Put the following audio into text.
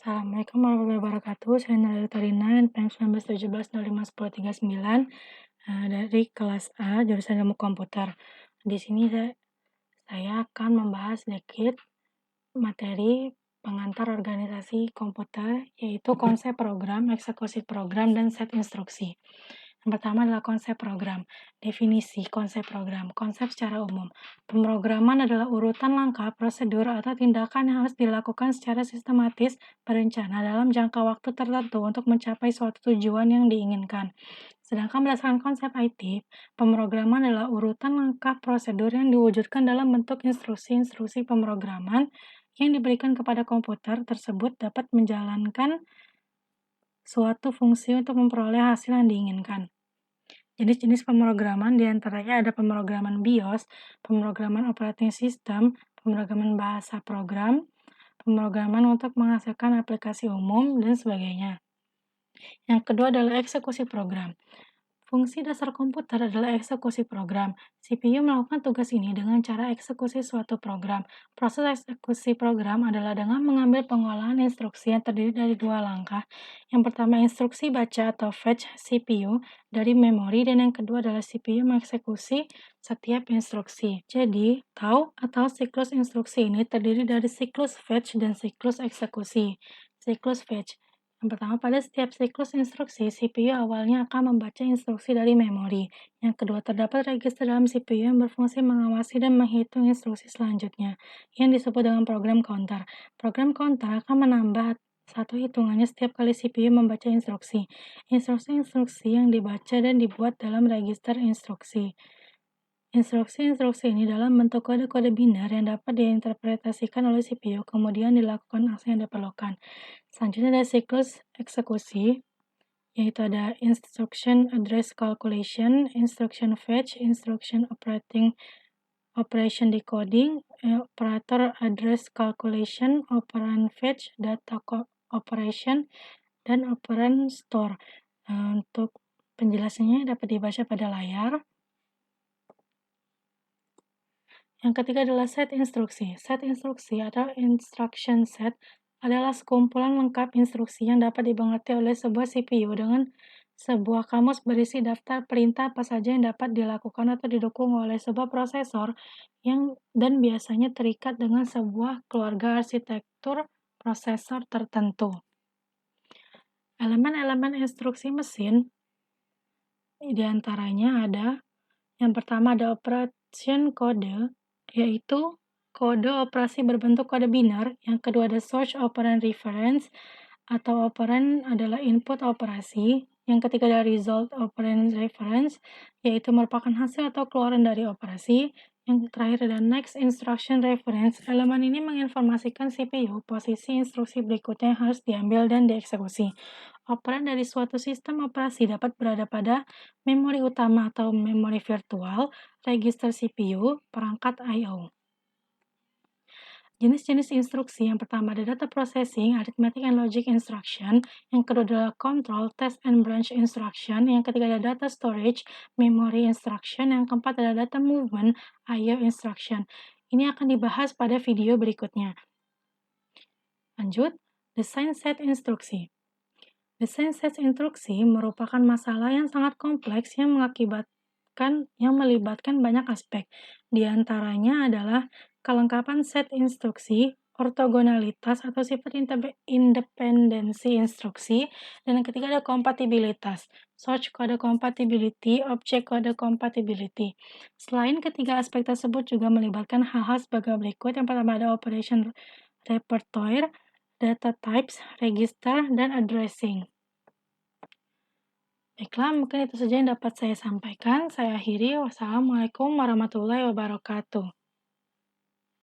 Assalamualaikum warahmatullahi wabarakatuh. Saya Nurul Tarina, NPM 1917051039 dari kelas A, jurusan Ilmu Komputer. Di sini saya akan membahas sedikit materi pengantar organisasi komputer, yaitu konsep program, eksekusi program, dan set instruksi. Yang pertama adalah konsep program. Definisi konsep program. Konsep secara umum. Pemrograman adalah urutan langkah, prosedur, atau tindakan yang harus dilakukan secara sistematis, berencana dalam jangka waktu tertentu untuk mencapai suatu tujuan yang diinginkan. Sedangkan berdasarkan konsep IT, pemrograman adalah urutan langkah prosedur yang diwujudkan dalam bentuk instruksi-instruksi pemrograman yang diberikan kepada komputer tersebut dapat menjalankan suatu fungsi untuk memperoleh hasil yang diinginkan. Jenis-jenis pemrograman diantaranya ada pemrograman BIOS, pemrograman operating system, pemrograman bahasa program, pemrograman untuk menghasilkan aplikasi umum, dan sebagainya. Yang kedua adalah eksekusi program. Fungsi dasar komputer adalah eksekusi program. CPU melakukan tugas ini dengan cara eksekusi suatu program. Proses eksekusi program adalah dengan mengambil pengolahan instruksi yang terdiri dari dua langkah. Yang pertama instruksi baca atau fetch CPU dari memori, dan yang kedua adalah CPU mengeksekusi setiap instruksi. Jadi, tahu atau siklus instruksi ini terdiri dari siklus fetch dan siklus eksekusi. Siklus fetch. Yang pertama, pada setiap siklus instruksi, CPU awalnya akan membaca instruksi dari memori. Yang kedua, terdapat register dalam CPU yang berfungsi mengawasi dan menghitung instruksi selanjutnya, yang disebut dengan program counter. Program counter akan menambah satu hitungannya setiap kali CPU membaca instruksi. Instruksi-instruksi yang dibaca dan dibuat dalam register instruksi. Instruksi-instruksi ini dalam bentuk kode-kode binar yang dapat diinterpretasikan oleh CPU, kemudian dilakukan aksi yang diperlukan. Selanjutnya ada siklus eksekusi, yaitu ada instruction address calculation, instruction fetch, instruction operation decoding, operator address calculation, operand fetch, data operation, dan operand store. Untuk penjelasannya dapat dibaca pada layar. Yang ketiga adalah set instruksi. Set instruksi atau instruction set adalah sekumpulan lengkap instruksi yang dapat dimengerti oleh sebuah CPU dengan sebuah kamus berisi daftar perintah apa saja yang dapat dilakukan atau didukung oleh sebuah prosesor dan biasanya terikat dengan sebuah keluarga arsitektur prosesor tertentu. Elemen-elemen instruksi mesin diantaranya ada yang pertama ada operation code, yaitu kode operasi berbentuk kode binar. Yang kedua ada source operand reference, atau operand adalah input operasi. Yang ketiga ada result operand reference, yaitu merupakan hasil atau keluaran dari operasi. Yang terakhir ada next instruction reference. Elemen ini menginformasikan CPU posisi instruksi berikutnya yang harus diambil dan dieksekusi. Operan dari suatu sistem operasi dapat berada pada memori utama atau memori virtual, register CPU, perangkat I/O. Jenis-jenis instruksi yang pertama ada data processing, arithmetic and logic instruction. Yang kedua adalah control, test and branch instruction. Yang ketiga ada data storage, memory instruction. Yang keempat adalah data movement, I/O instruction. Ini akan dibahas pada video berikutnya. Lanjut, desain set instruksi. Desain set instruksi merupakan masalah yang sangat kompleks yang melibatkan banyak aspek. Di antaranya adalah kelengkapan set instruksi, ortogonalitas atau sifat independensi instruksi, dan yang ketiga ada kompatibilitas, source code compatibility, object code compatibility. Selain ketiga aspek tersebut juga melibatkan hal-hal sebagai berikut. Yang pertama ada operation repertoire, data types, register, dan addressing. Baiklah, mungkin itu saja yang dapat saya sampaikan. Saya akhiri. Wassalamualaikum warahmatullahi wabarakatuh.